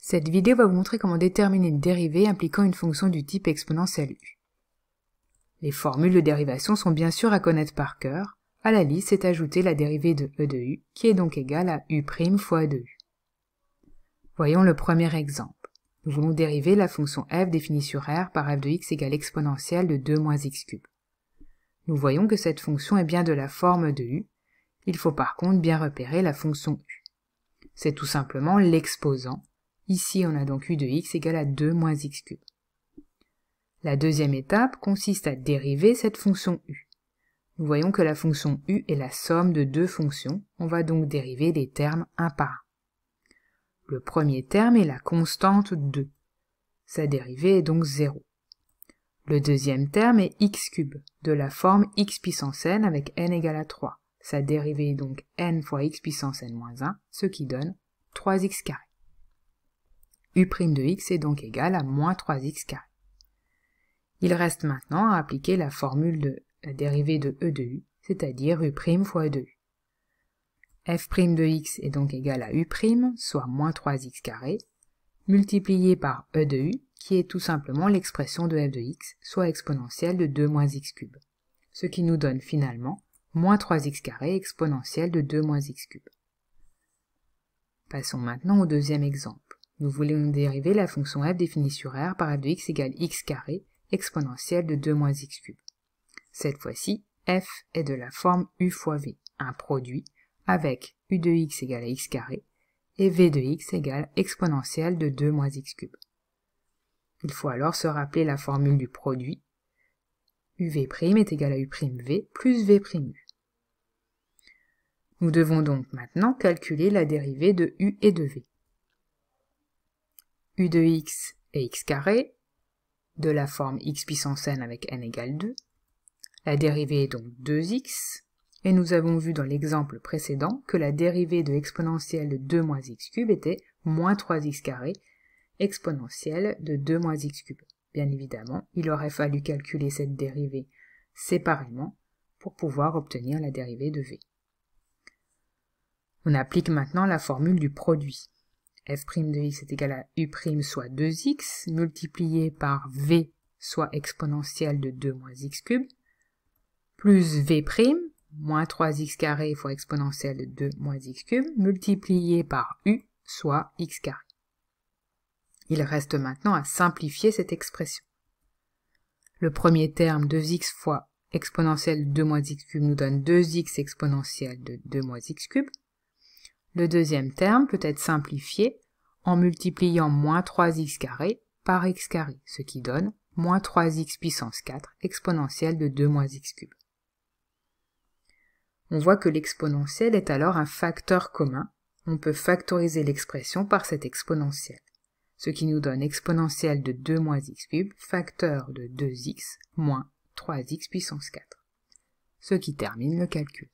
Cette vidéo va vous montrer comment déterminer une dérivée impliquant une fonction du type exponentielle u. Les formules de dérivation sont bien sûr à connaître par cœur. À la liste est ajoutée la dérivée de e de u, qui est donc égale à u' fois e de u. Voyons le premier exemple. Nous voulons dériver la fonction f définie sur R par f de x égale exponentielle de 2 moins x cube. Nous voyons que cette fonction est bien de la forme de u. Il faut par contre bien repérer la fonction u. C'est tout simplement l'exposant. Ici, on a donc u de x égale à 2 moins x cube. La deuxième étape consiste à dériver cette fonction u. Nous voyons que la fonction u est la somme de deux fonctions. On va donc dériver les termes un par un. Le premier terme est la constante 2. Sa dérivée est donc 0. Le deuxième terme est x cube, de la forme x puissance n avec n égale à 3. Sa dérivée est donc n fois x puissance n moins 1, ce qui donne 3x carré. U' de x est donc égal à moins 3x carré. Il reste maintenant à appliquer la formule de la dérivée de e de u, c'est-à-dire u' fois e de u. F' de x est donc égal à u', soit moins 3x carré, multiplié par e de u, qui est tout simplement l'expression de f de x, soit exponentielle de 2 moins x cube, ce qui nous donne finalement moins 3x carré exponentielle de 2 moins x cube. Passons maintenant au deuxième exemple. Nous voulons dériver la fonction f définie sur R par f de x égale x carré exponentielle de 2 moins x cube. Cette fois-ci, f est de la forme u fois v, un produit, avec u de x égale à x carré, et v de x égale exponentielle de 2 moins x cube. Il faut alors se rappeler la formule du produit. uv' est égal à u'v plus v'u. Nous devons donc maintenant calculer la dérivée de u et de v. u de x est x carré, de la forme x puissance n avec n égale 2. La dérivée est donc 2x, et nous avons vu dans l'exemple précédent que la dérivée de exponentielle de 2 moins x cube était moins 3x carré, exponentielle de 2 moins x cube. Bien évidemment, il aurait fallu calculer cette dérivée séparément pour pouvoir obtenir la dérivée de v. On applique maintenant la formule du produit. F' de x est égal à u' soit 2x, multiplié par v, soit exponentielle de 2 moins x cube, plus v', moins 3x carré fois exponentielle de 2 moins x cube, multiplié par u, soit x carré. Il reste maintenant à simplifier cette expression. Le premier terme, 2x fois exponentielle de 2 moins x cube, nous donne 2x exponentielle de 2 moins x cube. Le deuxième terme peut être simplifié en multipliant moins 3x carré par x carré, ce qui donne moins 3x puissance 4 exponentielle de 2 moins x cube. On voit que l'exponentielle est alors un facteur commun. On peut factoriser l'expression par cette exponentielle, ce qui nous donne exponentielle de 2 moins x cube, facteur de 2x moins 3x puissance 4, ce qui termine le calcul.